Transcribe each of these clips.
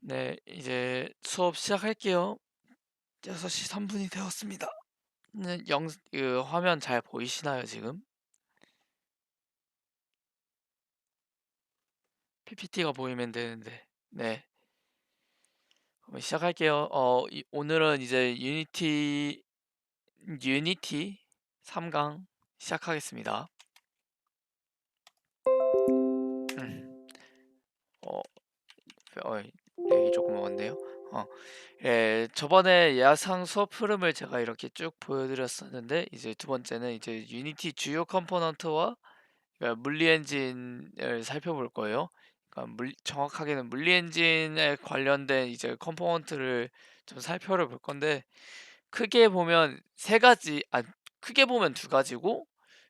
네, 이제 수업 시작할게요. 6시 3분이 되었습니다. 네, 화면 잘 보이시나요, 지금? PPT가 보이면 되는데. 네, 그럼 시작할게요. 오늘은 이제 유니티 3강 시작하겠습니다. 음, 어, 렉이 조금 먹었네요. 어, 예, 저번에 예상 수업 흐름을 제가 이렇게 쭉 보여드렸었는데, 이제 두 번째는 이제 유니티 주요 컴포넌트와 그러니까 물리 엔진을 살펴볼 거예요. 그러니까 정확하게는 물리 엔진에 관련된 이제 컴포넌트를 좀 살펴볼 건데 크게 보면 세 가지, 크게 보면 두 가지고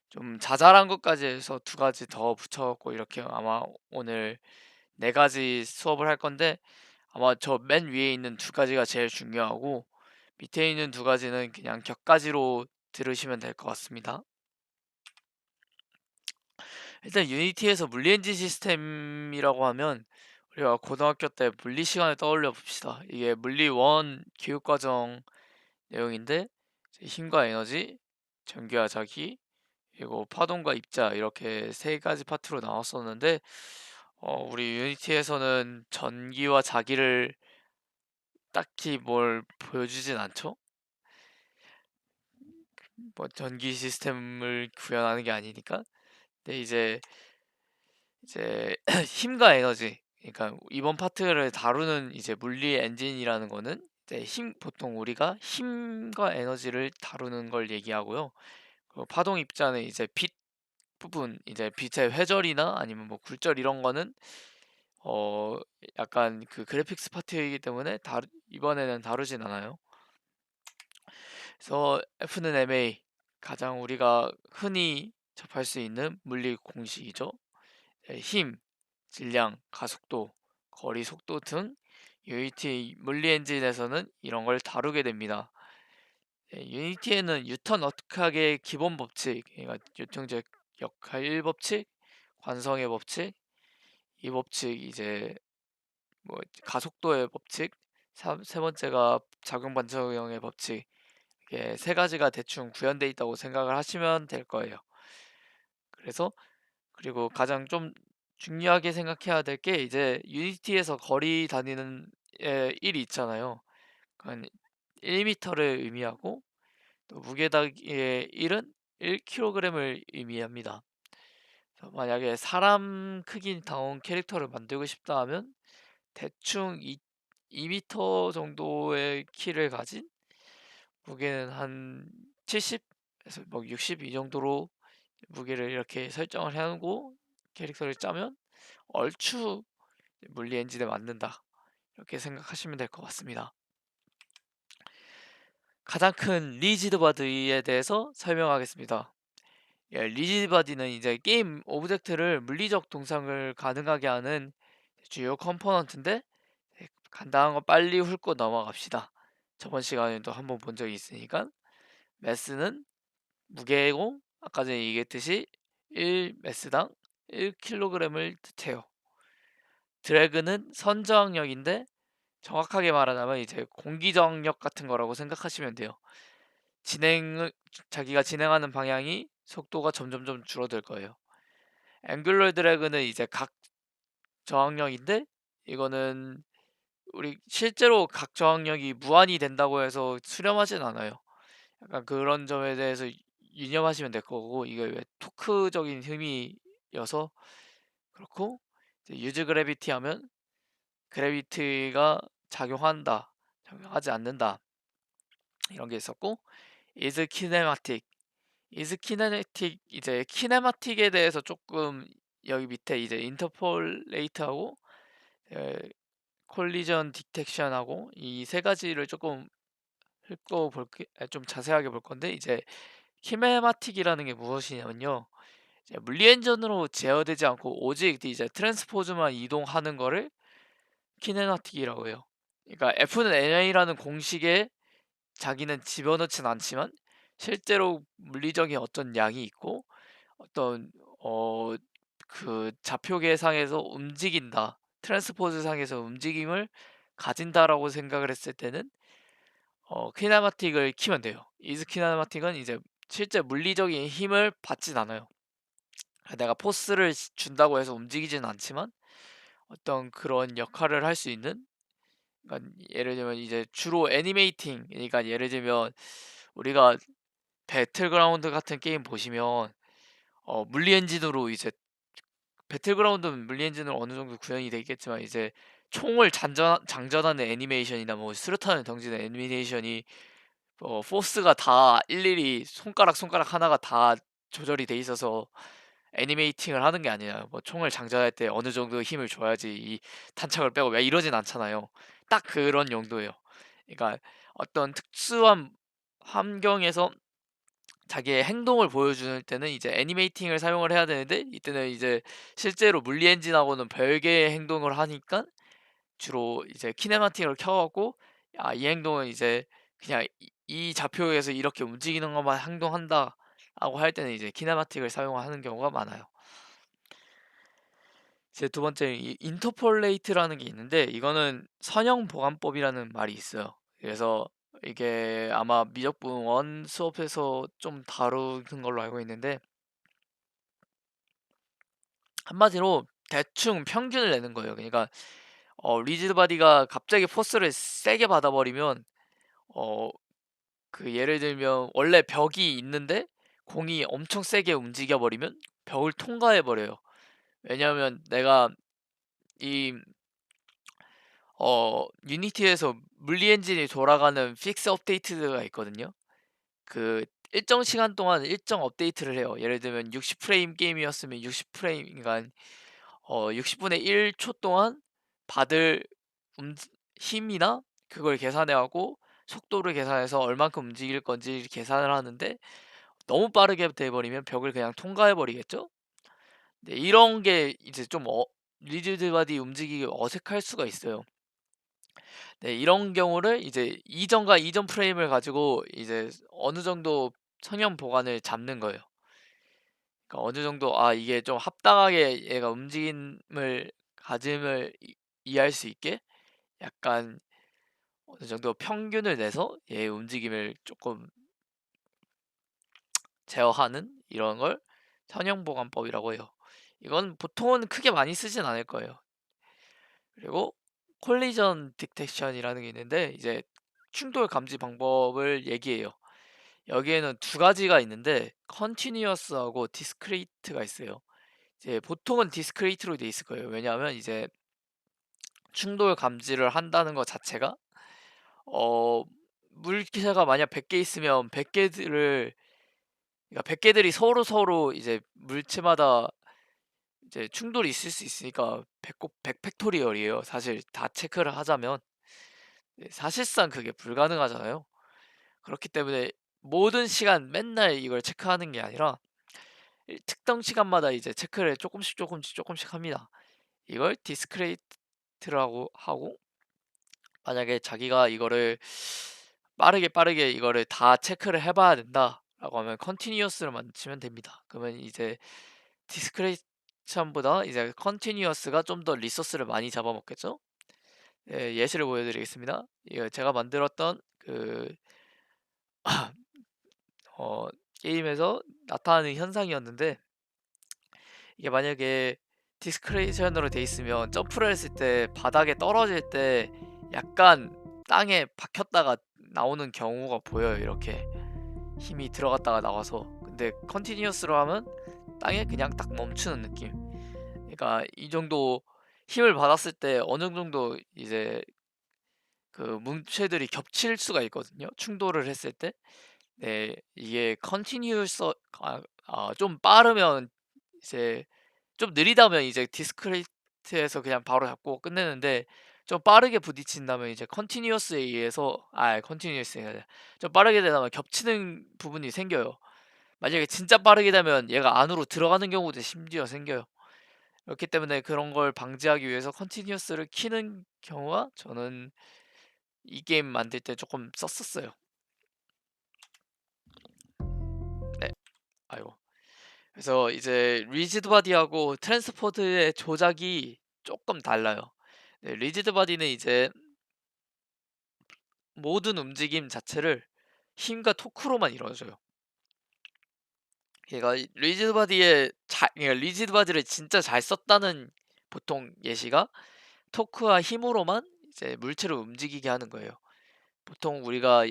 좀 자잘한 것까지 해서 두 가지 더 붙여갖고 이렇게 아마 오늘 네 가지 수업을 할 건데 아마 저 맨 위에 있는 두 가지가 제일 중요하고 밑에 있는 두 가지는 그냥 격가지로 들으시면 될 것 같습니다. 일단 유니티에서 물리엔진 시스템이라고 하면 우리가 고등학교 때 물리 시간을 떠올려 봅시다. 이게 물리 1 교육과정 내용인데 이제 힘과 에너지, 전기와 자기, 그리고 파동과 입자 이렇게 세 가지 파트로 나왔었는데 우리 유니티에서는 전기와 자기를 딱히 뭘 보여주진 않죠? 뭐 전기 시스템을 구현하는 게 아니니까. 근데 이제 힘과 에너지 그러니까 이번 파트를 다루는 이제 물리 엔진이라는 거는 이제 보통 우리가 힘과 에너지를 다루는 걸 얘기하고요. 그리고 파동 입자는 이제 빛 부분 이제 빛의 회절이나 아니면 뭐 굴절 이런 거는 어 약간 그 그래픽스 파트이기 때문에 이번에는 다루진 않아요. 그래서 F는 ma 가장 우리가 흔히 접할 수 있는 물리 공식이죠. 힘, 질량, 가속도, 거리, 속도 등 유니티 물리 엔진에서는 이런 걸 다루게 됩니다. 유니티에는 뉴턴 어떻게 기본 법칙, 그러니까 유통적 역할 1법칙, 관성의 법칙, 이 법칙 이제 뭐 가속도의 법칙, 세 번째가 작용 반작용의 법칙, 이게 세 가지가 대충 구현되어 있다고 생각을 하시면 될 거예요. 그래서 그리고 가장 좀 중요하게 생각해야 될 게 이제 유니티에서 거리 다니는 1이 있잖아요. 그러니까 1m를 의미하고 또 무게다기의 1은 1kg을 의미합니다. 그래서 만약에 사람 크기 다운 캐릭터를 만들고 싶다 하면 대충 2m 정도의 키를 가진 무게는 한 70에서 뭐 60 이 정도로 무게를 이렇게 설정을 해놓고 캐릭터를 짜면 얼추 물리 엔진에 맞는다. 이렇게 생각하시면 될 것 같습니다. 가장 큰 리지드 바디에 대해서 설명하겠습니다. 리지드 바디는 이제 게임 오브젝트를 물리적 동상을 가능하게 하는 주요 컴포넌트인데 간단한 거 빨리 훑고 넘어갑시다. 저번 시간에도 한번 본 적이 있으니까 매스는 무게고 아까 전에 얘기했듯이 1매스당 1kg을 뜻해요. 드래그는 선저항력인데 정확하게 말하자면 이제 공기저항력 같은 거라고 생각하시면 돼요. 진행을 자기가 진행하는 방향이 속도가 점점점 줄어들 거예요. 앵귤러 드래그는 이제 각 저항력인데 이거는 우리 실제로 각 저항력이 무한이 된다고 해서 수렴하진 않아요. 약간 그런 점에 대해서 유념하시면 될 거고 이게 왜 토크적인 힘이어서 그렇고 이제 유즈 그래비티 하면 그래비티가 작용한다, 작용하지 않는다 이런 게 있었고 is kinematic, is kinetic 이제 키네마틱에 대해서 조금 여기 밑에 이제 인터폴레이트하고 콜리전 디텍션하고 이 세 가지를 조금 좀 자세하게 볼 건데 이제 키네마틱이라는 게 무엇이냐면요. 이제 물리 엔진으로 제어되지 않고 오직 이제 트랜스포즈만 이동하는 거를 키네마틱이라고 해요. 그러니까 F는 NA라는 공식에 자기는 집어넣진 않지만 실제로 물리적인 어떤 양이 있고 어떤 그 좌표계상에서 움직인다. 트랜스포즈 상에서 움직임을 가진다라고 생각을 했을 때는 키네마틱을 키면 돼요. 이즈 키네마틱은 이제 실제 물리적인 힘을 받진 않아요. 내가 포스를 준다고 해서 움직이지는 않지만 어떤 그런 역할을 할 수 있는, 그러니까 예를 들면 이제 주로 애니메이팅, 그러니까 예를 들면 우리가 배틀그라운드 같은 게임 보시면 물리 엔진으로 이제, 배틀그라운드는 물리 엔진으로 어느 정도 구현이 돼 있겠지만 이제 총을 장전하는 애니메이션이나 뭐 수류탄을 던지는 애니메이션이 포스가 다 일일이 손가락 하나가 다 조절이 돼 있어서 애니메이팅을 하는 게 아니라, 뭐 총을 장전할 때 어느 정도 힘을 줘야지 이 탄창을 빼고 왜 이러진 않잖아요. 딱 그런 용도예요. 그러니까 어떤 특수한 환경에서 자기의 행동을 보여줄 때는 이제 애니메이팅을 사용을 해야 되는데, 이때는 이제 실제로 물리 엔진하고는 별개의 행동을 하니까 주로 이제 키네마틱을 켜갖고, 이 행동은 이제 그냥 이 좌표에서 이렇게 움직이는 것만 행동한다 라고 할 때는 이제 키네마틱을 사용하는 경우가 많아요. 이제 두 번째, 이 인터폴레이트라는 게 있는데, 이거는 선형 보관법이라는 말이 있어요. 그래서 이게 아마 미적분 원 수업에서 좀 다루는 걸로 알고 있는데, 한마디로 대충 평균을 내는 거예요. 그러니까 리지드 바디가 갑자기 포스를 세게 받아버리면, 어 그 예를 들면 원래 벽이 있는데 공이 엄청 세게 움직여 버리면 벽을 통과해 버려요. 왜냐하면 내가 이 유니티에서 물리 엔진이 돌아가는 픽스 업데이트가 있거든요. 그 일정 시간 동안 일정 업데이트를 해요. 예를 들면 60프레임 게임이었으면 60프레임, 그러니까 60분의 1초 동안 받을 힘이나 그걸 계산해 하고 속도를 계산해서 얼만큼 움직일 건지 계산을 하는데, 너무 빠르게 돼 버리면 벽을 그냥 통과해 버리겠죠? 네, 이런 게 이제 좀 리지드 바디 움직이기 어색할 수가 있어요. 네, 이런 경우를 이제 이전과 이전 프레임을 가지고 이제 어느 정도 성형 보관을 잡는 거예요. 그러니까 어느 정도 이게 좀 합당하게 얘가 움직임을 가짐을 이해할 수 있게 약간 어느 정도 평균을 내서 얘의 움직임을 조금 제어하는 이런 걸 선형 보관법이라고 해요. 이건 보통은 크게 많이 쓰진 않을 거예요. 그리고 콜리전 디텍션이라는 게 있는데, 이제 충돌 감지 방법을 얘기해요. 여기에는 두 가지가 있는데 컨티뉴어스하고 디스크리트가 있어요. 이제 보통은 디스크리트로 돼 있을 거예요. 왜냐하면 이제 충돌 감지를 한다는 것 자체가 어 물기세가 만약 100개 있으면 100개들을, 그러니까 100개들이 서로 이제 물체마다 이제 충돌이 있을 수 있으니까 100 팩토리얼이에요. 사실 다 체크를 하자면. 네, 사실상 그게 불가능하잖아요. 그렇기 때문에 모든 시간 맨날 이걸 체크하는 게 아니라 특정 시간마다 이제 체크를 조금씩 합니다. 이걸 디스크레이트라고 하고, 만약에 자기가 이거를 빠르게 이거를 다 체크를 해봐야 된다라고 하면 컨티뉴어스로만 치면 됩니다. 그러면 이제 디스크레이션보다 이제 컨티뉴어스가 좀 더 리소스를 많이 잡아먹겠죠? 예, 예시를 보여드리겠습니다. 이거 제가 만들었던 그 어, 게임에서 나타나는 현상이었는데, 이게 만약에 디스크레이션으로 돼 있으면 점프를 했을 때 바닥에 떨어질 때 약간 땅에 박혔다가 나오는 경우가 보여요. 이렇게 힘이 들어갔다가 나와서. 근데 컨티뉴어스로 하면 땅에 그냥 딱 멈추는 느낌. 그러니까 이 정도 힘을 받았을 때 어느 정도 이제 그 물체들이 겹칠 수가 있거든요. 충돌을 했을 때. 네, 이게 컨티뉴어스, 좀 빠르면 이제, 좀 느리다면 이제 디스크리트에서 그냥 바로 잡고 끝내는데, 좀 빠르게 부딪힌다면 이제 컨티뉴어스에 의해서, 컨티뉴어스가 아니라 좀 빠르게 되다 보면 겹치는 부분이 생겨요. 만약에 진짜 빠르게 되면 얘가 안으로 들어가는 경우도 심지어 생겨요. 그렇기 때문에 그런 걸 방지하기 위해서 컨티뉴어스를 키는 경우가 저는 이 게임 만들 때 조금 썼었어요. 네, 아이고. 그래서 이제 리지드 바디하고 트랜스포드의 조작이 조금 달라요. 네, 리지드 바디는 이제 모든 움직임 자체를 힘과 토크로만 이루어져요. 얘가 리지드 바디에 그러니까 리지드 바디를 진짜 잘 썼다는 보통 예시가 토크와 힘으로만 이제 물체를 움직이게 하는 거예요. 보통 우리가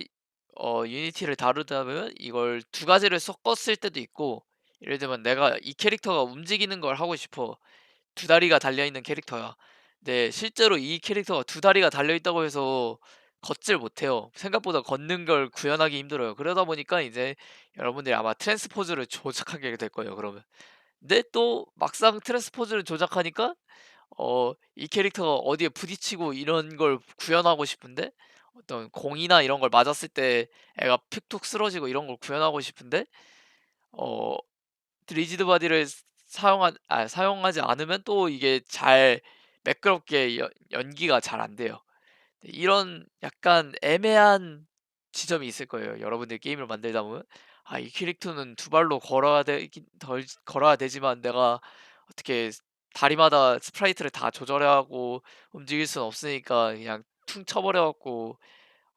유니티를 다루다 보면 이걸 두 가지를 섞었을 때도 있고, 예를 들면 내가 이 캐릭터가 움직이는 걸 하고 싶어. 두 다리가 달려있는 캐릭터야. 근데 실제로 이 캐릭터가 두 다리가 달려있다고 해서 걷질 못해요. 생각보다 걷는 걸 구현하기 힘들어요. 그러다 보니까 이제 여러분들이 아마 트랜스포즈를 조작하게 될 거예요, 그러면. 근데 또 막상 트랜스포즈를 조작하니까 이 캐릭터가 어디에 부딪히고 이런 걸 구현하고 싶은데, 어떤 공이나 이런 걸 맞았을 때 애가 픽툭 쓰러지고 이런 걸 구현하고 싶은데, 어 리지드 바디를 사용하지 않으면 또 이게 잘 매끄럽게 연기가 잘 안 돼요. 네, 이런 약간 애매한 지점이 있을 거예요. 여러분들 게임을 만들다 보면 이 캐릭터는 두 발로 걸어야 되지만 내가 어떻게 다리마다 스프라이트를 다 조절하고 움직일 수는 없으니까 그냥 퉁 쳐버려 갖고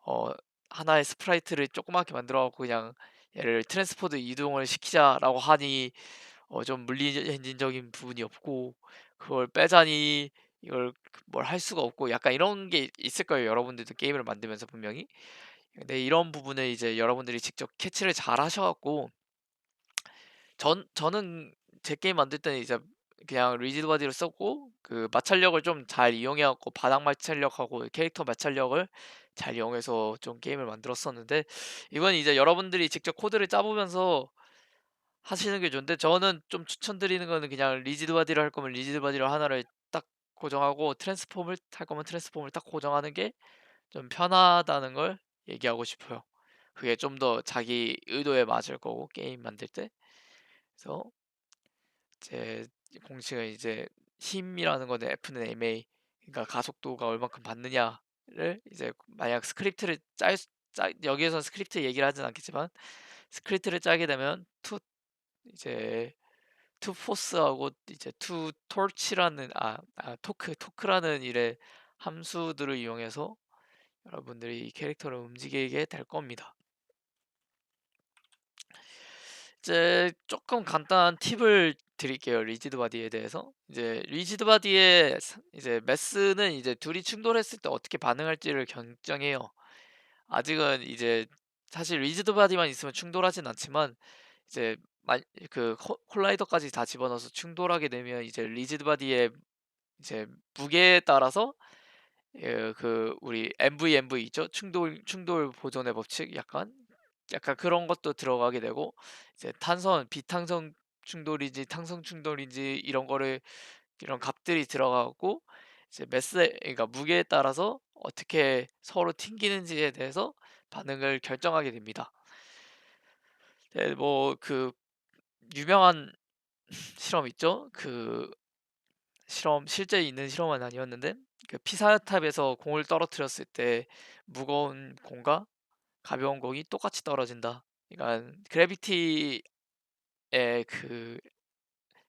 어 하나의 스프라이트를 조그맣게 만들어 갖고 그냥 얘를 트랜스포드 이동을 시키자라고 하니 좀 물리엔진적인 부분이 없고, 그걸 빼자니 이걸 뭘 할 수가 없고, 약간 이런 게 있을 거예요, 여러분들도 게임을 만들면서 분명히. 근데 이런 부분을 이제 여러분들이 직접 캐치를 잘 하셔 갖고, 저는 제 게임 만들 때는 이제 그냥 리지드 바디를 썼고, 그 마찰력을 좀 잘 이용해 갖고 바닥 마찰력하고 캐릭터 마찰력을 잘 이용해서 좀 게임을 만들었었는데, 이건 이제 여러분들이 직접 코드를 짜 보면서 하시는 게 좋은데, 저는 좀 추천드리는 거는 그냥 리지드 바디를 할 거면 리지드 바디를 하나를 딱 고정하고, 트랜스폼을 할 거면 트랜스폼을 딱 고정하는 게 좀 편하다는 걸 얘기하고 싶어요. 그게 좀 더 자기 의도에 맞을 거고, 게임 만들 때. 그래서 제 공식은 이제 힘이라는 거는 F는 ma, 그러니까 가속도가 얼만큼 받느냐를 이제 만약 스크립트를 여기에서 스크립트 얘기를 하진 않겠지만, 스크립트를 짜게 되면 이제 투 포스하고 이제 투 토치라는 토크라는 일의 함수들을 이용해서 여러분들이 이 캐릭터를 움직이게 될 겁니다. 이제 조금 간단한 팁을 드릴게요. 리지드 바디에 대해서. 이제 리지드 바디의 이제 매스는 이제 둘이 충돌했을 때 어떻게 반응할지를 결정해요. 아직은 이제 사실 리지드 바디만 있으면 충돌하진 않지만, 이제 그 콜라이더까지 다 집어넣어서 충돌하게 되면 이제 리지드 바디의 이제 무게에 따라서 그 우리 MVMV 있죠? 충돌 보존의 법칙, 약간 그런 것도 들어가게 되고, 이제 비탄성 충돌인지 탄성 충돌인지 이런 값들이 들어가고, 이제 그러니까 무게에 따라서 어떻게 서로 튕기는지에 대해서 반응을 결정하게 됩니다. 네, 뭐 그 유명한 실험 있죠? 그 실험 실제 있는 실험은 아니었는데, 그 피사탑에서 공을 떨어뜨렸을 때 무거운 공과 가벼운 공이 똑같이 떨어진다. 그러니까 그래비티의 그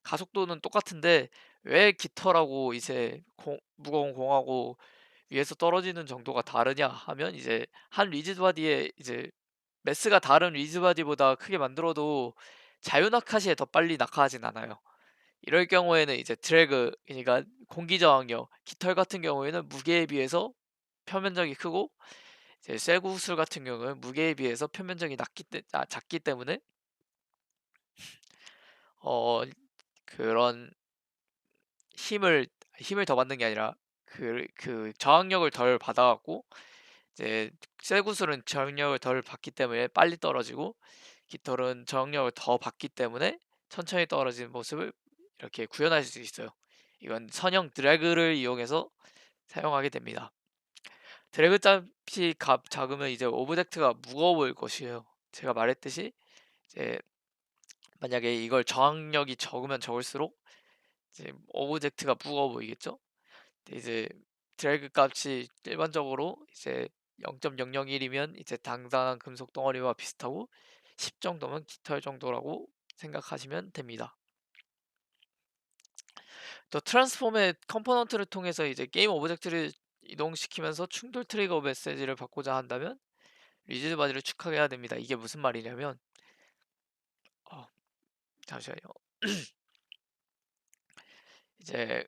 가속도는 똑같은데 왜 깃털하고 이제 무거운 공하고 위에서 떨어지는 정도가 다르냐 하면, 이제 한 리지드 바디에 이제 매스가 다른 리지드 바디보다 크게 만들어도 자유낙하시에 더 빨리 낙하하진 않아요. 이럴 경우에는 이제 드래그, 그러니까 공기 저항력, 깃털 같은 경우에는 무게에 비해서 표면적이 크고, 이제 쇠구슬 같은 경우는 무게에 비해서 표면적이 작기 때문에 어 그런 힘을 더 받는 게 아니라 그 저항력을 덜 받아 갖고, 이제 쇠구슬은 저항력을 덜 받기 때문에 빨리 떨어지고, 깃털은 저항력을 더 받기 때문에 천천히 떨어지는 모습을 이렇게 구현할 수 있어요. 이건 선형 드래그를 이용해서 사용하게 됩니다. 드래그 값이 작으면 이제 오브젝트가 무거울 것이에요. 제가 말했듯이 이제 만약에 이걸 저항력이 적으면 적을수록 이제 오브젝트가 무거워 보이겠죠? 근데 이제 드래그 값이 일반적으로 이제 0.001이면 이제 당당한 금속 덩어리와 비슷하고, 10 정도면 깃털 정도라고 생각하시면 됩니다. 또 트랜스폼의 컴포넌트를 통해서 이제 게임 오브젝트를 이동시키면서 충돌 트리거 메시지를 받고자 한다면 리지드 바디를 축하해야 됩니다. 이게 무슨 말이냐면 어, 잠시만요. 이제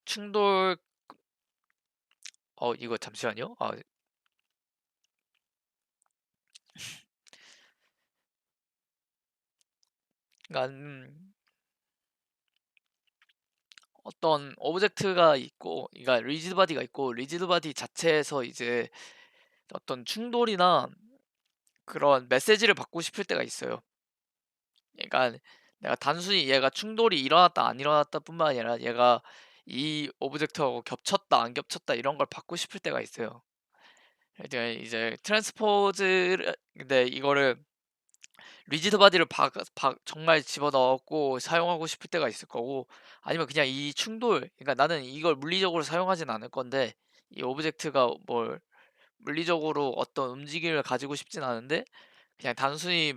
충돌 이거 잠시만요. 그러니까 어떤 오브젝트가 있고, 그러니까 리지드 바디가 있고, 리지드 바디 자체에서 이제 어떤 충돌이나 그런 메시지를 받고 싶을 때가 있어요. 그러니까 내가 단순히 얘가 충돌이 일어났다 안 일어났다 뿐만 아니라 얘가 이 오브젝트하고 겹쳤다 안 겹쳤다 이런 걸 받고 싶을 때가 있어요. 이제 트랜스포즈를 근데 이거를 리지드 바디를 정말 집어넣고 사용하고 싶을 때가 있을 거고, 아니면 그냥 이 충돌, 그러니까 나는 이걸 물리적으로 사용하진 않을 건데 이 오브젝트가 뭘 물리적으로 어떤 움직임을 가지고 싶진 않은데 그냥 단순히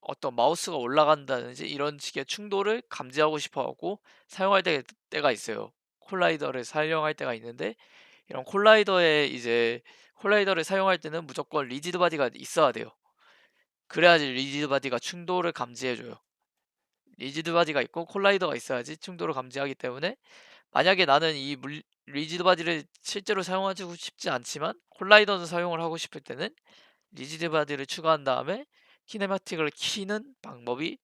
어떤 마우스가 올라간다든지 이런 식의 충돌을 감지하고 싶어 하고 사용할 때가 있어요. 콜라이더를 사용할 때가 있는데, 이런 콜라이더를 사용할 때는 무조건 리지드 바디가 있어야 돼요. 그래야지 리지드 바디가 충돌을 감지해줘요. 리지드 바디가 있고 콜라이더가 있어야지 충돌을 감지하기 때문에, 만약에 나는 리지드 바디를 실제로 사용하고 싶지 않지만 콜라이더는 사용을 하고 싶을 때는 리지드 바디를 추가한 다음에 키네마틱을 키는 방법이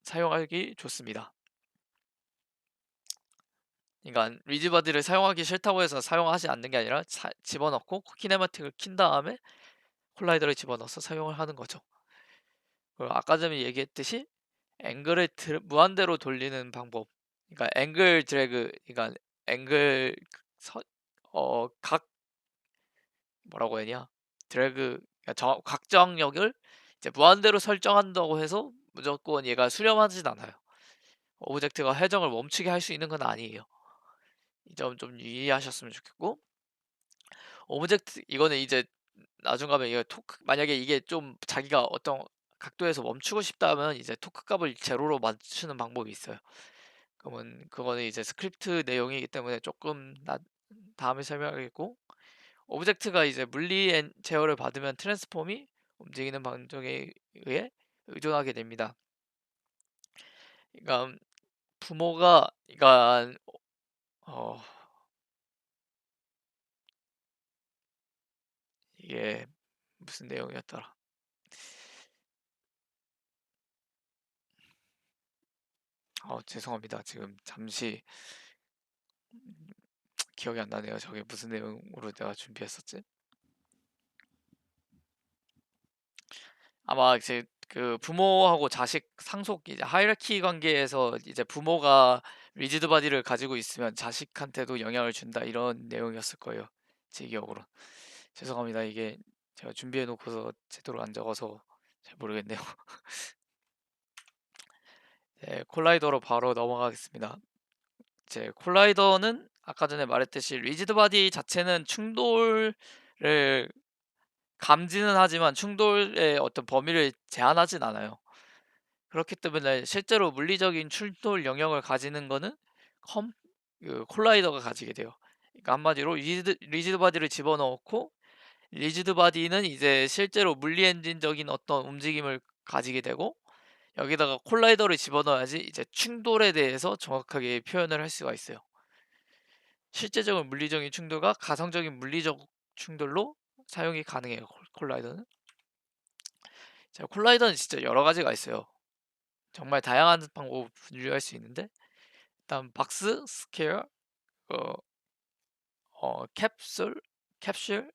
사용하기 좋습니다. 그러니까 리지드 바디를 사용하기 싫다고 해서 사용하지 않는 게 아니라 집어넣고 키네마틱을 킨 다음에 콜라이더를 집어넣어서 사용을 하는 거죠. 그리고 아까 전에 얘기했듯이 앵글을 무한대로 돌리는 방법. 그러니까 앵글 드래그, 그러니까 앵글 각 뭐라고 해야 되냐? 드래그, 그러니까 각정력을 이제 무한대로 설정한다고 해서 무조건 얘가 수렴하진 않아요. 오브젝트가 회전을 멈추게 할 수 있는 건 아니에요. 이 점 좀 유의하셨으면 좋겠고, 오브젝트 이거는 이제 나중 가면 이거 만약에 이게 좀 자기가 어떤 각도에서 멈추고 싶다면 이제 토크 값을 제로로 맞추는 방법이 있어요. 그러면 그거는 이제 스크립트 내용이기 때문에 조금 다음에 설명하겠고, 오브젝트가 이제 물리 제어를 받으면 트랜스폼이 움직이는 방정에 의해 의존하게 됩니다. 그러니까 그러니까 어, 이게 무슨 내용이었더라. 죄송합니다. 지금 잠시 기억이 안 나네요. 저게 무슨 내용으로 내가 준비했었지? 아마 이제 그 부모하고 자식 상속 이제 하이라키 관계에서 이제 부모가 리지드 바디를 가지고 있으면 자식한테도 영향을 준다 이런 내용이었을 거예요. 제 기억으로. 죄송합니다. 이게 제가 준비해 놓고서 제대로 안 적어서 잘 모르겠네요. 네, 콜라이더로 바로 넘어가겠습니다. 이제 콜라이더는 아까 전에 말했듯이 리지드 바디 자체는 충돌을 감지는 하지만 충돌의 어떤 범위를 제한하진 않아요. 그렇기 때문에 실제로 물리적인 충돌 영역을 가지는 거는 콜라이더가 가지게 돼요. 그러니까 한마디로 리지드 바디를 집어넣고, 리지드 바디는 이제 실제로 물리 엔진적인 어떤 움직임을 가지게 되고, 여기다가 콜라이더를 집어넣어야지 이제 충돌에 대해서 정확하게 표현을 할 수가 있어요. 실제적인 물리적인 충돌과 가상적인 물리적 충돌로 사용이 가능해요. 콜라이더는. 자, 콜라이더는 진짜 여러 가지가 있어요. 정말 다양한 방법으로 분류할 수 있는데, 일단 박스, 스퀘어, 어, 캡슐, 캡슐,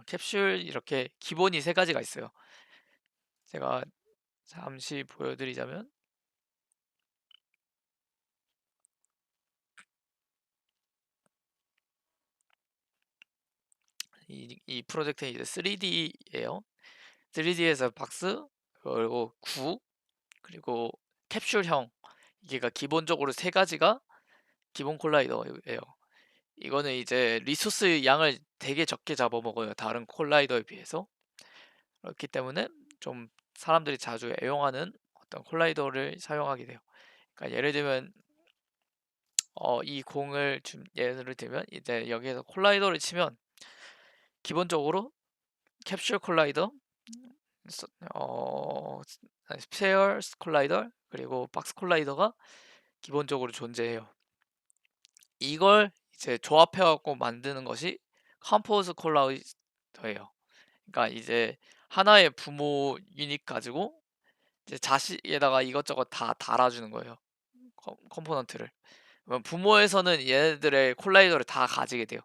캡슐 이렇게 기본이 세 가지가 있어요. 제가 잠시 보여드리자면 이 프로젝트는 이제 3D예요. 3D에서 박스, 그리고 그리고 캡슐형, 이게가 기본적으로 세 가지가 기본 콜라이더예요. 이거는 이제 리소스 양을 되게 적게 잡아먹어요. 다른 콜라이더에 비해서. 그렇기 때문에 좀 사람들이 자주 애용하는 어떤 콜라이더를 사용하게 돼요. 그러니까 예를 들면 이 공을 예를 들면 이제 여기에서 콜라이더를 치면 기본적으로 캡슐 콜라이더, 스- 어, 스페어 콜라이더 그리고 박스 콜라이더가 기본적으로 존재해요. 이걸 이제 조합해갖고 만드는 것이 컴포즈 콜라이더예요. 그러니까 이제 하나의 부모 유닛 가지고 이제 자식에다가 이것저것 다 달아주는 거예요. 컴포넌트를. 그럼 부모에서는 얘네들의 콜라이더를 다 가지게 돼요.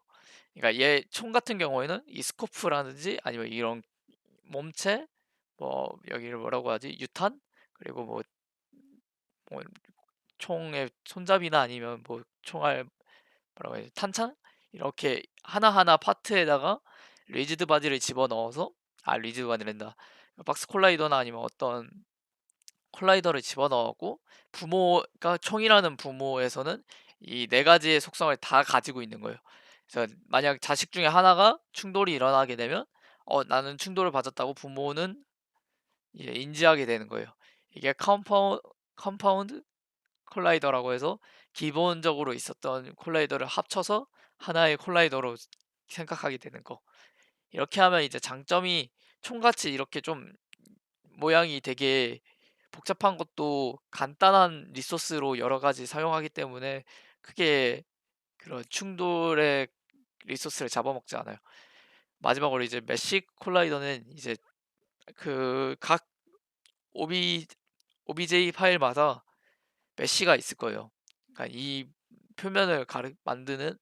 그러니까 얘 총 같은 경우에는 이 스코프라든지 아니면 이런 몸체, 뭐 여기를 뭐라고 하지? 유탄? 그리고 뭐 총의 손잡이나 아니면 뭐 총알 뭐라고 해야지? 탄창? 이렇게 하나하나 파트에다가 리지드 바디를 집어넣어서 리지드 바디랜다. 박스 콜라이더나 아니면 어떤 콜라이더를 집어넣었고 부모가 총이라는 부모에서는 이 네 가지의 속성을 다 가지고 있는 거예요. 그래서 만약 자식 중에 하나가 충돌이 일어나게 되면 나는 충돌을 받았다고 부모는 이제 인지하게 되는 거예요. 이게 컴파운드 콜라이더라고 해서 기본적으로 있었던 콜라이더를 합쳐서 하나의 콜라이더로 생각하게 되는 거. 이렇게 하면 이제 장점이 총같이 이렇게 좀 모양이 되게 복잡한 것도 간단한 리소스로 여러 가지 사용하기 때문에 크게 그런 충돌의 리소스를 잡아먹지 않아요. 마지막으로 이제 메쉬 콜라이더는 이제 그 각 OB, OBJ 파일마다 메쉬가 있을 거예요. 그러니까 이 표면을 만드는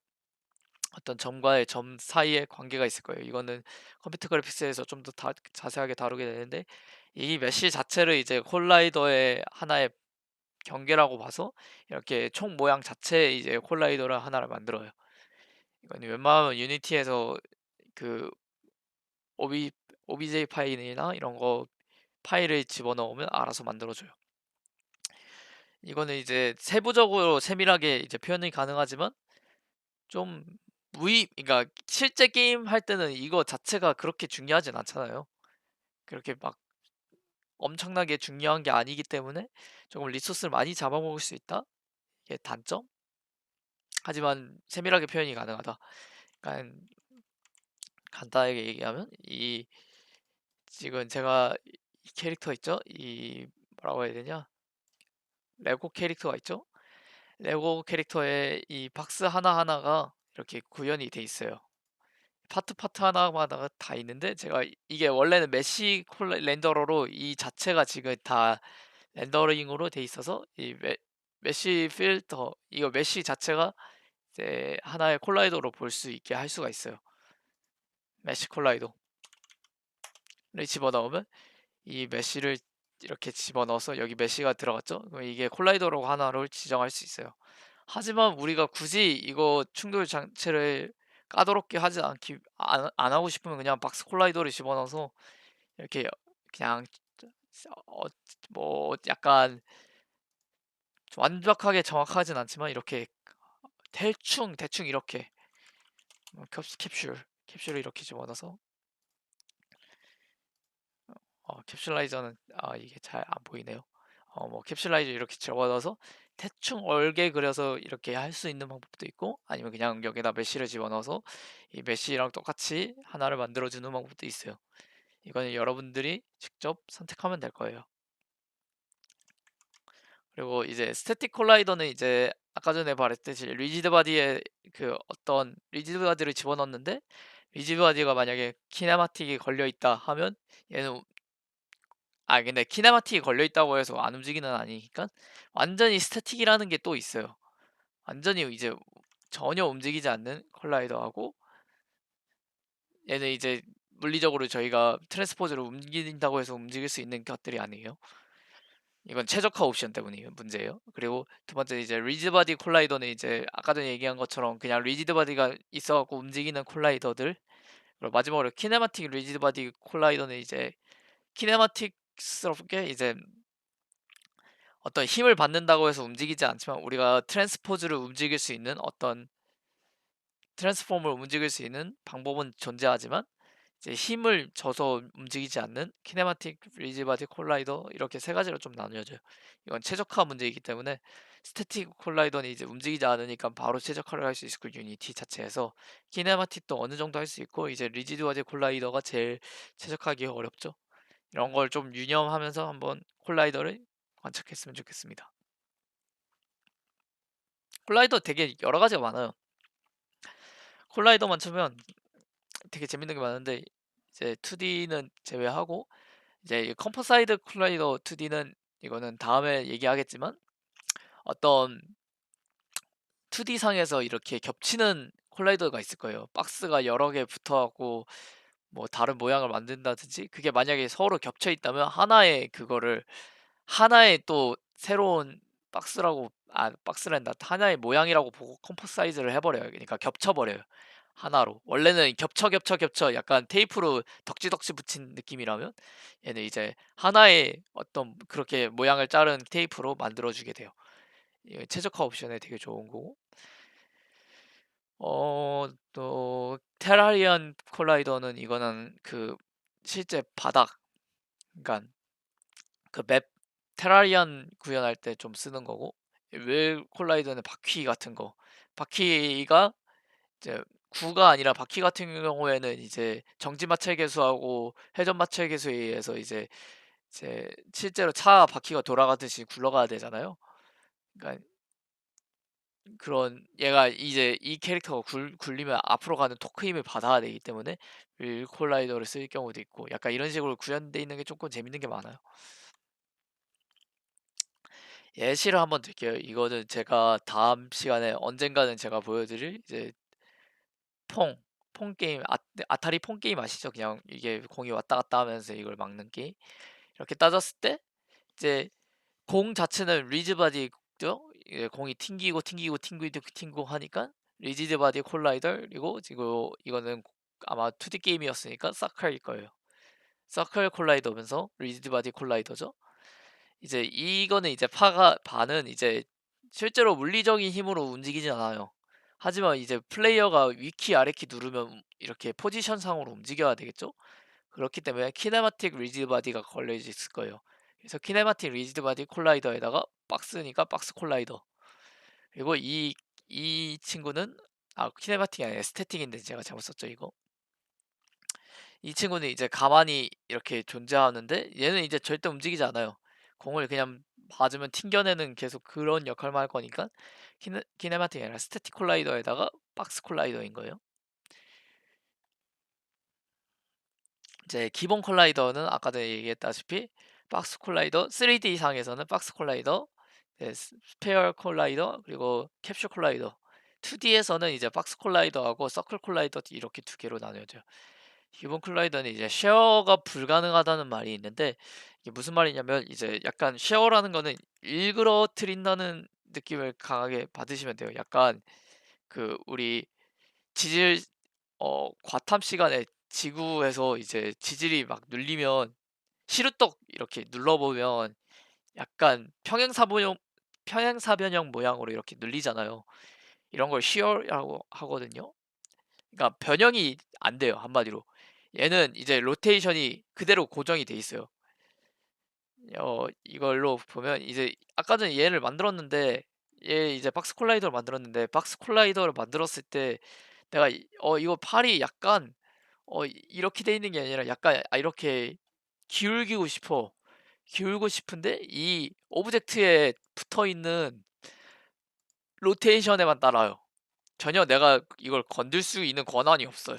어떤 점과의 점 사이에 관계가 있을 거예요. 이거는 컴퓨터 그래픽스에서 좀 더 자세하게 다루게 되는데 이 메쉬 자체를 이제 콜라이더의 하나의 경계라고 봐서 이렇게 총 모양 자체에 이제 콜라이더를 하나를 만들어요. 이건 웬만하면 유니티에서 그 OB, OBJ 파일이나 이런 거 파일을 집어넣으면 알아서 만들어줘요. 이거는 이제 세부적으로 세밀하게 이제 표현이 가능하지만 좀 그러니까 실제 게임 할 때는 이거 자체가 그렇게 중요하진 않잖아요. 그렇게 막 엄청나게 중요한 게 아니기 때문에 조금 리소스를 많이 잡아먹을 수 있다. 이게 단점? 하지만 세밀하게 표현이 가능하다. 그러니까 간단하게 얘기하면 지금 제가 이 캐릭터 있죠? 이 뭐라고 해야 되냐? 레고 캐릭터가 있죠? 레고 캐릭터에 이 박스 하나하나가 이렇게 구현이 돼 있어요. 파트 하나마다 다 있는데 제가 이게 원래는 메쉬 렌더러로 이 자체가 지금 다 렌더링으로 돼 있어서 이 메쉬 필터 이거 메쉬 자체가 이제 하나의 콜라이더로 볼 수 있게 할 수가 있어요. 메쉬 콜라이더를 집어넣으면 이 메쉬를 이렇게 집어넣어서 여기 메쉬가 들어갔죠? 그럼 이게 콜라이더로 하나를 지정할 수 있어요. 하지만 우리가 굳이 이거 충돌 장치를 까다롭게 안 하고 싶으면 그냥 박스 콜라이더를 집어넣어서 이렇게 그냥 어, 뭐 약간 완벽하게 정확하진 않지만 이렇게 대충 이렇게 캡슐을 이렇게 집어넣어서 캡슐라이저는 이게 잘 안 보이네요. 뭐 캡슐라이저 이렇게 집어넣어서 대충 얼게 그려서 이렇게 할 수 있는 방법도 있고 아니면 그냥 여기다 메쉬를 집어넣어서 이 메쉬랑 똑같이 하나를 만들어주는 방법도 있어요. 이거는 여러분들이 직접 선택하면 될 거예요. 그리고 이제 스태틱 콜라이더는 이제 아까 전에 말했듯이 리지드 바디에 그 어떤 리지드 바디를 집어넣는데 리지드 바디가 만약에 키네마틱이 걸려 있다 하면 얘는 근데 키네마틱이 걸려 있다고 해서 안 움직이는 아니니까 완전히 스태틱이라는 게 또 있어요. 완전히 이제 전혀 움직이지 않는 콜라이더하고 얘는 이제 물리적으로 저희가 트랜스포즈를 움직인다고 해서 움직일 수 있는 것들이 아니에요. 이건 최적화 옵션 때문이에요. 문제예요. 그리고 두 번째 이제 리지드 바디 콜라이더는 이제 아까 전에 얘기한 것처럼 그냥 리지드 바디가 있어갖고 움직이는 콜라이더들. 그리고 마지막으로 키네마틱 리지드 바디 콜라이더는 이제 키네마틱스럽게 이제 어떤 힘을 받는다고 해서 움직이지 않지만 우리가 트랜스포즈를 움직일 수 있는 어떤 트랜스폼을 움직일 수 있는 방법은 존재하지만 이제 힘을 줘서 움직이지 않는 키네마틱 리지드 바디 콜라이더 이렇게 세 가지로 좀 나뉘어져요. 이건 최적화 문제이기 때문에 스태틱 콜라이더는 이제 움직이지 않으니까 바로 최적화를 할 수 있고 유니티 자체에서 키네마틱도 어느 정도 할 수 있고 이제 리지드 바디 콜라이더가 제일 최적화하기 어렵죠. 이런 걸 좀 유념하면서 한번 콜라이더를 관측했으면 좋겠습니다. 콜라이더 되게 여러 가지가 많아요. 콜라이더만 치면 되게 재밌는 게 많은데 이제 2D는 제외하고 이제 이 컴포사이드 콜라이더 2D는 이거는 다음에 얘기하겠지만 어떤 2D 상에서 이렇게 겹치는 콜라이더가 있을 거예요. 박스가 여러 개 붙어갖고 뭐 다른 모양을 만든다든지 그게 만약에 서로 겹쳐 있다면 하나의 또 새로운 박스라고 박스란다 하나의 모양이라고 보고 컴포사이즈를 해버려요. 그러니까 겹쳐버려요. 하나로. 원래는 겹쳐 약간 테이프로 덕지덕지 붙인 느낌이라면 얘는 이제 하나의 어떤 그렇게 모양을 자른 테이프로 만들어주게 돼요. 이게 최적화 옵션에 되게 좋은 거고. 또 테라리안 콜라이더는 이거는 그 실제 바닥, 그러니까 그 맵 테라리안 구현할 때 좀 쓰는 거고 웰 콜라이더는 바퀴 같은 거. 바퀴가 이제 구가 아니라 바퀴 같은 경우에는 이제 정지 마찰 계수하고 회전 마찰 계수에 의해서 이제 실제로 차 바퀴가 돌아가듯이 굴러가야 되잖아요. 그러니까 그런 얘가 이제 이 캐릭터가 굴리면 앞으로 가는 토크 힘을 받아야 되기 때문에 윌 콜라이더를 쓸 경우도 있고 약간 이런 식으로 구현되어 있는 게 조금 재밌는 게 많아요. 예시를 한번 드릴게요. 이거는 제가 다음 시간에 언젠가는 제가 보여드릴 이제 퐁, 퐁 게임, 아타리 퐁 게임 아시죠? 그냥 이게 공이 왔다 갔다 하면서 이걸 막는 게임. 이렇게 따졌을 때 이제 공 자체는 리즈 바디죠. 이게 공이 튕기고 하니까 리지드 바디 콜라이더 그리고 지금 이거는 아마 2D 게임이었으니까 서클일 거예요. 서클 콜라이더면서 리지드 바디 콜라이더죠. 이제 이거는 이제 반은 이제 실제로 물리적인 힘으로 움직이진 않아요. 하지만 이제 플레이어가 위키 아래키 누르면 이렇게 포지션상으로 움직여야 되겠죠? 그렇기 때문에 키네마틱 리지드 바디가 걸려 있을 거예요. 그래서 키네마틱 리지드 바디 콜라이더에다가 박스니까 박스 콜라이더. 그리고 이 친구는 키네마틱이 아니라 스태틱인데 제가 잘못 썼죠 이거. 이 친구는 이제 가만히 이렇게 존재하는데 얘는 이제 절대 움직이지 않아요. 공을 그냥 맞으면 튕겨내는 계속 그런 역할만 할 거니까 키네마틱이 아니라 스태틱 콜라이더에다가 박스 콜라이더인 거예요. 이제 기본 콜라이더는 아까 전에 얘기했다시피 박스 콜라이더 3D 이상에서는 박스 콜라이더, 스페어 콜라이더 그리고 캡슐 콜라이더 2D에서는 이제 박스 콜라이더하고 서클 콜라이더 이렇게 두 개로 나뉘어져요. 기본 콜라이더는 이제 쉐어가 불가능하다는 말이 있는데 이게 무슨 말이냐면 이제 약간 쉐어라는 거는 일그러뜨린다는 느낌을 강하게 받으시면 돼요. 약간 그 우리 지질 과탐 시간에 지구에서 이제 지질이 막 눌리면 시루떡 이렇게 눌러보면 약간 평행사변형 모양으로 이렇게 눌리잖아요. 이런 걸 shear라고 하거든요. 그러니까 변형이 안 돼요, 한마디로. 얘는 이제 로테이션이 그대로 고정이 돼 있어요. 이걸로 보면 이제 아까 전에 얘를 만들었는데 얘 이제 박스 콜라이더를 만들었는데 박스 콜라이더를 만들었을 때 내가 이거 팔이 약간 이렇게 돼 있는 게 아니라 약간 이렇게 기울이고 싶어. 기울고 싶은데 이 오브젝트에 붙어 있는 로테이션에만 따라요. 전혀 내가 이걸 건들 수 있는 권한이 없어요.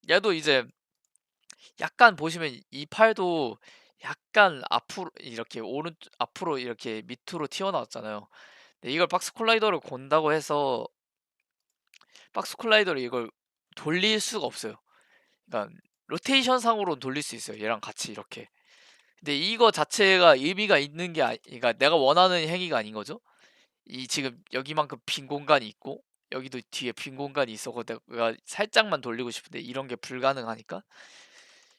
얘도 이제 약간 보시면 이 팔도 약간 앞으로 이렇게 앞으로 이렇게 밑으로 튀어나왔잖아요. 근데 이걸 박스 콜라이더를 건다고 해서 박스 콜라이더를 이걸 돌릴 수가 없어요. 그러니까 로테이션 상으로 돌릴 수 있어요. 얘랑 같이 이렇게. 근데 이거 자체가 의미가 있는 게 그러니까 내가 원하는 행위가 아닌 거죠. 이 지금 여기만큼 빈 공간이 있고 여기도 뒤에 빈 공간이 있어서 내가 살짝만 돌리고 싶은데 이런 게 불가능하니까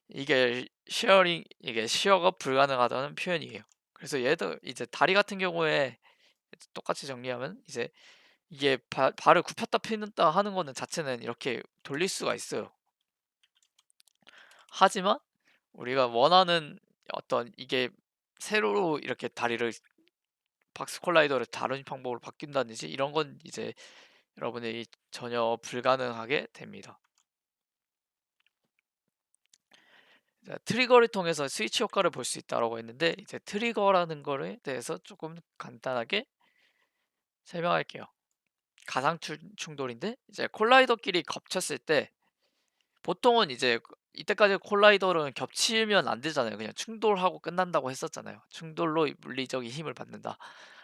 이게 시어가 불가능하다는 표현이에요. 그래서 얘도 이제 다리 같은 경우에 똑같이 정리하면 이제 이게 발을 굽혔다 펴는다 하는 거는 자체는 이렇게 돌릴 수가 있어요. 하지만 우리가 원하는 어떤 이게 세로로 이렇게 다리를 박스 콜라이더를 다른 방법으로 바뀐다든지 이런 건 이제 여러분이 전혀 불가능하게 됩니다. 자, 트리거를 통해서 스위치 효과를 볼 수 있다라고 했는데 이제 트리거라는 거에 대해서 조금 간단하게 설명할게요. 가상 충돌인데 이제 콜라이더끼리 겹쳤을 때 보통은 이제 이때까지 콜라이더는 겹치면 안 되잖아요. 그냥 충돌하고 끝난다고 했었잖아요. 충돌로 물리적인 힘을 받는다.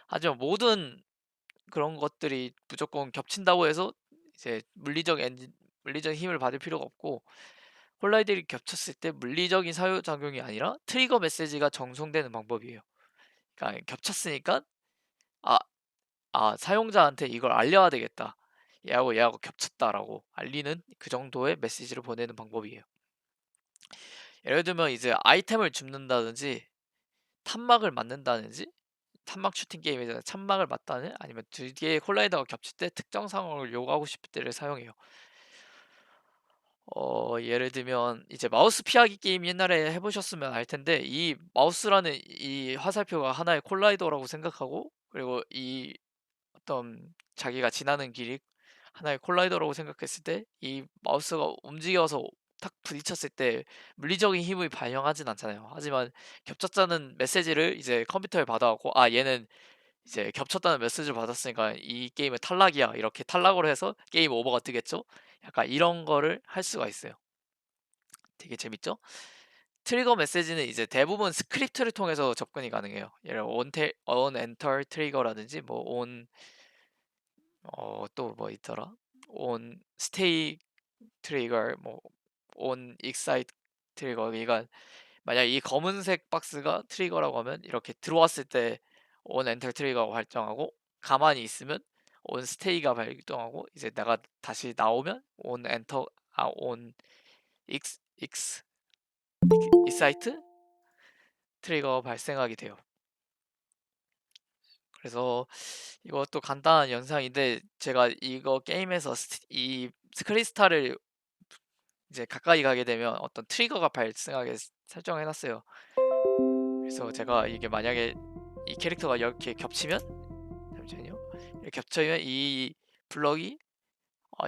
하지만 모든 그런 것들이 무조건 겹친다고 해서 이제 물리적인 힘을 받을 필요가 없고 콜라이더들이 겹쳤을 때 물리적인 상호작용이 아니라 트리거 메시지가 전송되는 방법이에요. 그러니까 겹쳤으니까 아, 사용자한테 이걸 알려야 되겠다. 얘하고 겹쳤다라고 알리는 그 정도의 메시지를 보내는 방법이에요. 예를 들면 이제 아이템을 줍는다든지 탄막을 맞는다든지 탄막 슈팅 게임에서 탄막을 맞다는 아니면 두 개의 콜라이더가 겹칠 때 특정 상황을 요구하고 싶을 때를 사용해요. 예를 들면 이제 마우스 피하기 게임 옛날에 해보셨으면 알 텐데 이 마우스라는 이 화살표가 하나의 콜라이더라고 생각하고 그리고 이 어떤 자기가 지나는 길이 하나의 콜라이더라고 생각했을 때 이 마우스가 움직여서 탁 부딪혔을 때 물리적인 힘을 발령하진 않잖아요. 하지만 겹쳤다는 메시지를 이제 컴퓨터에 받아갖고 얘는 이제 겹쳤다는 메시지를 받았으니까 이 게임은 탈락이야 이렇게 탈락으로 해서 게임 오버가 뜨겠죠. 약간 이런 거를 할 수가 있어요. 되게 재밌죠? 트리거 메시지는 이제 대부분 스크립트를 통해서 접근이 가능해요. 예를 들어 on enter 트리거라든지 뭐 on 또 뭐 있더라? on stay 트리거 뭐 on excite 트리거 그러니까 만약 이 검은색 박스가 트리거라고 하면 이렇게 들어왔을 때 on enter 트리거가 발정하고 가만히 있으면 on stay가 발동하고 이제 내가 다시 나오면 on enter on excite 트리거가 발생하게 돼요. 그래서 이것도 간단한 영상인데 제가 이거 게임에서 이 스크리스탈을 이제 가까이 가게 되면 어떤 트리거가 발생하게 설정해 놨어요. 그래서 제가 이게 만약에 이 캐릭터가 이렇게 겹치면 잠시만요. 이렇게 겹치면 이 블럭이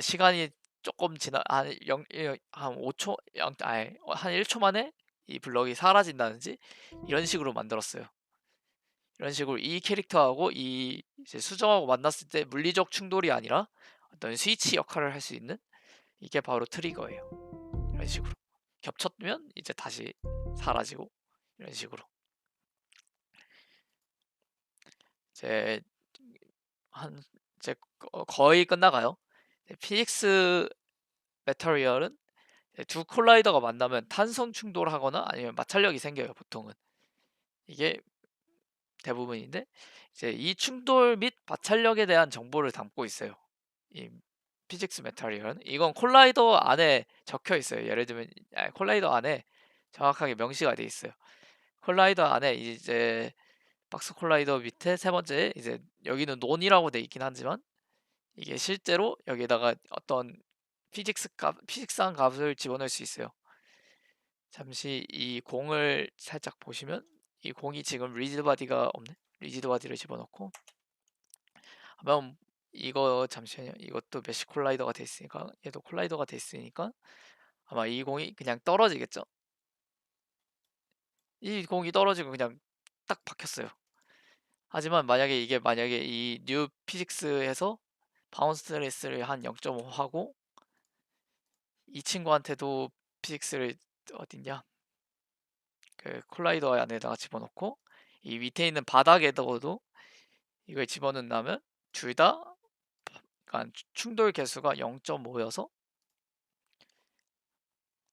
시간이 조금 지나 한 5초 한 1초 만에 이 블럭이 사라진다든지 이런 식으로 만들었어요. 이런 식으로 이 캐릭터하고 이 이제 수정하고 만났을 때 물리적 충돌이 아니라 어떤 스위치 역할을 할 수 있는 이게 바로 트리거예요. 이런 식으로 겹쳤으면 이제 다시 사라지고 이런 식으로 이제 한 이제 거의 끝나가요. 피직스 메터리얼은 두 콜라이더가 만나면 탄성 충돌하거나 아니면 마찰력이 생겨요. 보통은 이게 대부분인데 이제 이 충돌 및 마찰력에 대한 정보를 담고 있어요. 이 피직스 메터리얼은 이건 콜라이더 안에 적혀 있어요. 예를 들면 콜라이더 안에 정확하게 명시가 돼 있어요. 콜라이더 안에 이제 박스 콜라이더 밑에 세 번째 이제 여기는 논이라고 돼 있긴 하지만 이게 실제로 여기다가 어떤 피직스한 값을 집어넣을 수 있어요. 잠시 이 공을 살짝 보시면 이 공이 지금 리지드 바디가 없네. 리지드 바디를 집어넣고 한번 이거 잠시만요. 이것도 메시 콜라이더가 돼 있으니까 얘도 콜라이더가 돼 있으니까 아마 이 공이 그냥 떨어지겠죠. 이 공이 떨어지고 그냥 딱 박혔어요. 하지만 만약에 이 뉴 피직스에서 바운스 레스를 한 0.5 하고 이 친구한테도 피직스를 어딨냐 그 콜라이더 안에다가 집어넣고 이 밑에 있는 바닥에다가도 이걸 집어넣는다면 둘 다 그러니까 충돌 개수가 0.5여서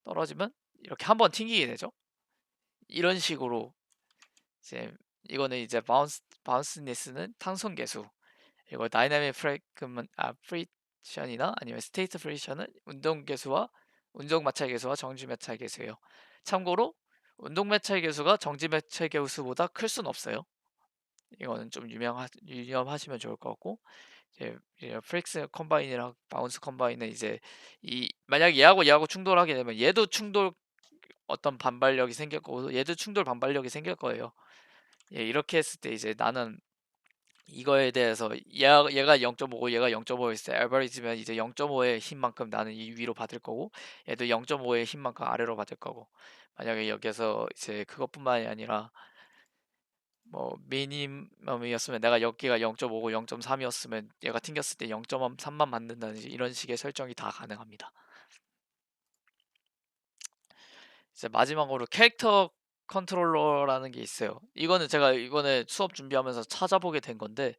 떨어지면 이렇게 한번 튕기게 되죠. 이런 식으로 이제 이거는 이제 바운스니스는 탄성 개수 그리고 다이나믹 프리션이나 아니면 스테이트 프리션은 운동 마찰 개수와 정지 마찰 개수예요. 참고로 운동 마찰 개수가 정지 마찰 개수보다 클 순 없어요. 이거는 좀 유념하시면 좋을 것 같고 이제 프릭스 컴바인이랑 바운스 컴바인은 이제 이 만약 얘하고 충돌하게 되면 얘도 충돌 어떤 반발력이 생길 거고 얘도 충돌 반발력이 생길 거예요. 예, 이렇게 했을 때 이제 나는 이거에 대해서 얘가 0.5고 얘가 0.5였을 때 에버리지면 이제 0.5의 힘만큼 나는 이 위로 받을 거고 얘도 0.5의 힘만큼 아래로 받을 거고 만약에 여기서 이제 그것뿐만이 아니라 뭐 미니멈이었으면 내가 여기가 0.5고 0.3이었으면 얘가 튕겼을 때 0.3만 받는다든지 이런 식의 설정이 다 가능합니다. 이제 마지막으로 캐릭터 컨트롤러라는 게 있어요. 이거는 제가 이번에 수업 준비하면서 찾아보게 된 건데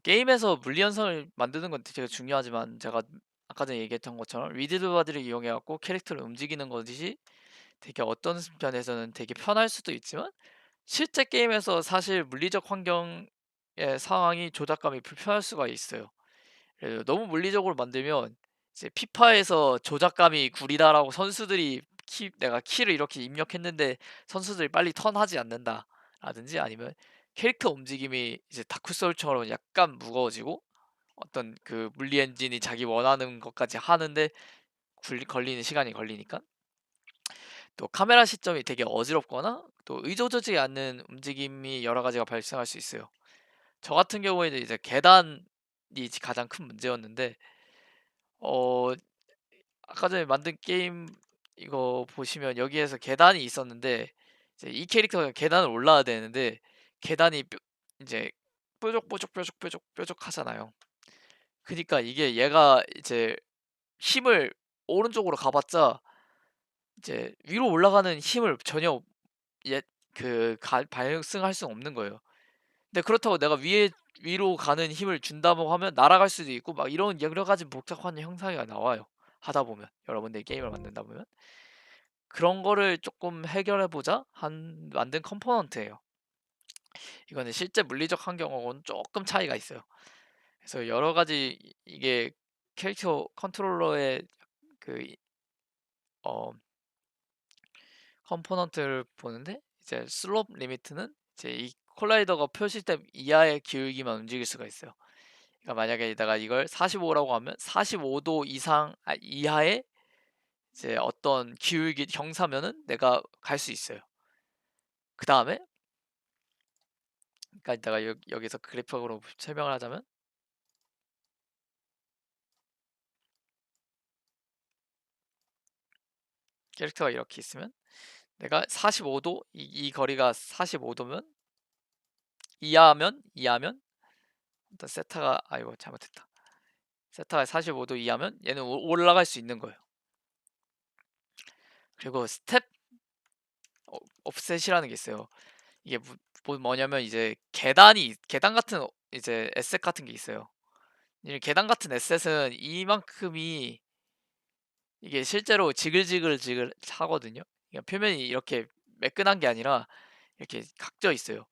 게임에서 물리 현상을 만드는 건 되게 중요하지만 제가 아까 전에 얘기했던 것처럼 리드바디를 이용해 갖고 캐릭터를 움직이는 것이 되게 어떤 면에서는 되게 편할 수도 있지만 실제 게임에서 사실 물리적 환경의 상황이 조작감이 불편할 수가 있어요. 너무 물리적으로 만들면 이제 피파에서 조작감이 구리다라고 선수들이 내가 키를 이렇게 입력했는데 선수들이 빨리 턴하지 않는다라든지 아니면 캐릭터 움직임이 이제 다크소울처럼 약간 무거워지고 어떤 그 물리 엔진이 자기 원하는 것까지 하는데 걸리는 시간이 걸리니까 또 카메라 시점이 되게 어지럽거나 또 의도되지 않는 움직임이 여러 가지가 발생할 수 있어요. 저 같은 경우에는 이제 계단이 가장 큰 문제였는데 어 아까 전에 만든 게임 이거 보시면 여기에서 계단이 있었는데 이제 이 캐릭터가 계단을 올라야 되는데 계단이 이제 뾰족하잖아요. 그니까 이게 얘가 이제 힘을 오른쪽으로 가봤자 이제 위로 올라가는 힘을 전혀 발생할 수는 없는 거예요. 근데 그렇다고 내가 위로 가는 힘을 준다고 하면 날아갈 수도 있고 막 이런 여러 가지 복잡한 형상이 나와요. 하다 보면 여러분들이 게임을 만든다 보면 그런 거를 조금 해결해 보자 한 만든 컴포넌트예요. 이거는 실제 물리적 환경하고는 조금 차이가 있어요. 그래서 여러 가지 이게 캐릭터 컨트롤러의 그 어, 컴포넌트를 보는데 이제 슬롭 리미트는 이제 이 콜라이더가 표시된 이하의 기울기만 움직일 수가 있어요. 그러니까 만약에 내가 이걸 45라고 하면 45도 이하의 이제 어떤 기울기 형사면은 내가 갈 수 있어요. 그 다음에 그러니까 내가 여기서 그래프로 설명을 하자면 캐릭터가 이렇게 있으면 내가 45도 이 거리가 45도면 이하면 일단 세타가 이거 잘못했다. 세타가 45도 이하면 얘는 올라갈 수 있는 거예요. 그리고 스텝 옵셋이라는 게 있어요. 이게 뭐냐면 이제 계단 같은 이제 에셋 같은 게 있어요. 이 계단 같은 에셋은 이만큼이 이게 실제로 지글지글 하거든요. 그러니까 표면이 이렇게 매끈한 게 아니라 이렇게 각져 있어요.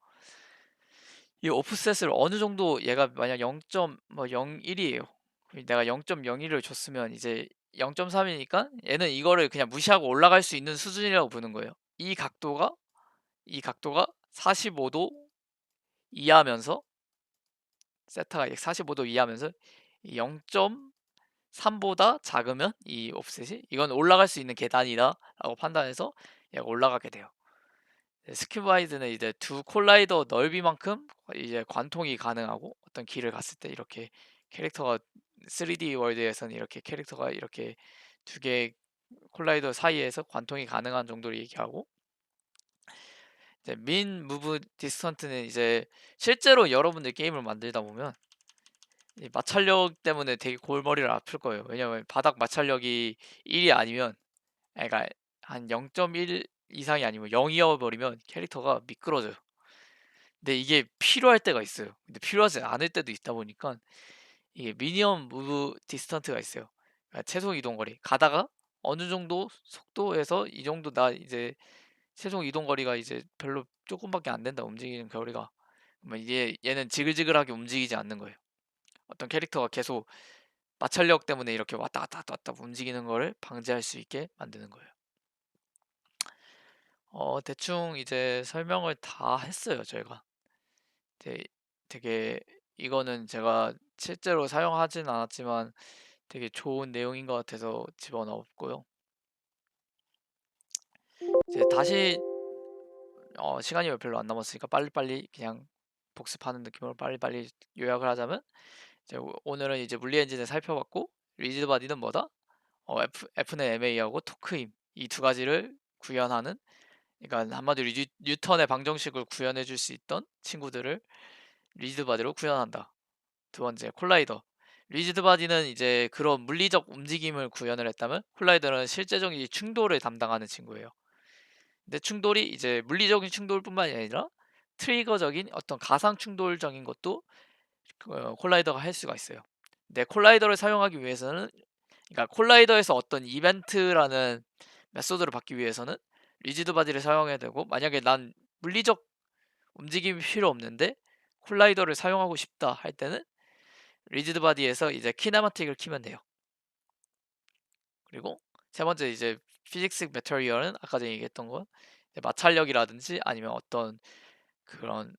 이 오프셋을 어느 정도 얘가 만약 0.01이에요. 내가 0.01을 줬으면 이제 0.3이니까 얘는 이거를 그냥 무시하고 올라갈 수 있는 수준이라고 보는 거예요. 이 각도가 45도 이하면서 세타가 45도 이하면서 0.3보다 작으면 이 옵셋이 이건 올라갈 수 있는 계단이다라고 판단해서 얘가 올라가게 돼요. 스큐바이드는 이제 두 콜라이더 넓이만큼 이제 관통이 가능하고 어떤 길을 갔을 때 이렇게 캐릭터가 3D 월드에서는 이렇게 캐릭터가 이렇게 두 개의 콜라이더 사이에서 관통이 가능한 정도를 얘기하고 이제 민 무브 디스턴트는 이제 실제로 여러분들 게임을 만들다 보면 이 마찰력 때문에 되게 골머리를 아플 거예요. 왜냐면 바닥 마찰력이 1이 아니면 그러니까 한 0.1 이상이 아니면 0이어 버리면 캐릭터가 미끄러져요. 근데 이게 필요할 때가 있어요. 근데 필요하지 않을 때도 있다 보니까 이게 미니멈 무브 디스턴트가 있어요. 그러니까 최소 이동 거리. 가다가 어느 정도 속도에서 이 정도 나 이제 최종 이동 거리가 이제 별로 조금밖에 안 된다. 움직이는 거리가. 그러면 이게 얘는 지글지글하게 움직이지 않는 거예요. 어떤 캐릭터가 계속 마찰력 때문에 이렇게 왔다 갔다 왔다 갔다 움직이는 거를 방지할 수 있게 만드는 거예요. 대충 이제 설명을 다 했어요, 저희가. 되게 이거는 제가 실제로 사용하진 않았지만 되게 좋은 내용인 것 같아서 집어넣었고요. 이제 다시 시간이 별로 안 남았으니까 빨리빨리 그냥 복습하는 느낌으로 빨리빨리 요약을 하자면, 이제 오늘은 이제 물리 엔진을 살펴봤고, 리지드 바디는 뭐다? F는 MA하고 토크임, 이 두 가지를 구현하는, 그러니까 한마디로 뉴턴의 방정식을 구현해 줄 수 있던 친구들을 리지드 바디로 구현한다. 두 번째, 콜라이더. 리지드 바디는 이제 그런 물리적 움직임을 구현을 했다면, 콜라이더는 실제적인 충돌을 담당하는 친구예요. 근데 충돌이 이제 물리적인 충돌뿐만이 아니라 트리거적인 어떤 가상 충돌적인 것도 콜라이더가 할 수가 있어요. 근데 콜라이더를 사용하기 위해서는, 그러니까 콜라이더에서 어떤 이벤트라는 메소드를 받기 위해서는 리지드 바디를 사용해야 되고, 만약에 난 물리적 움직임이 필요 없는데 콜라이더를 사용하고 싶다 할 때는 리지드 바디에서 이제 키네마틱을 키면 돼요. 그리고 세 번째, 이제 피직스 매터리얼은 아까 전에 얘기했던 건 마찰력이라든지 아니면 어떤 그런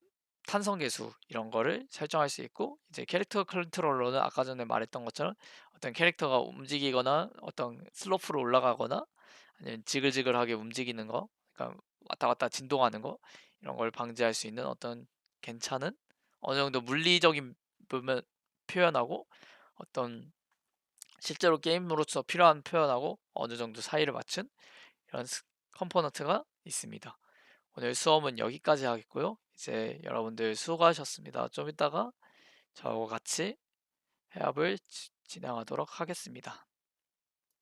탄성 계수 이런 거를 설정할 수 있고, 이제 캐릭터 컨트롤러는 아까 전에 말했던 것처럼 어떤 캐릭터가 움직이거나 어떤 슬로프로 올라가거나 아니면 지글지글하게 움직이는 거, 그러니까 왔다 갔다 진동하는 거, 이런 걸 방지할 수 있는 어떤 괜찮은 어느 정도 물리적인 부분 표현하고 어떤 실제로 게임으로서 필요한 표현하고 어느 정도 사이를 맞춘 이런 컴포넌트가 있습니다. 오늘 수업은 여기까지 하겠고요. 이제 여러분들 수고하셨습니다. 좀 이따가 저하고 같이 해합을 진행하도록 하겠습니다.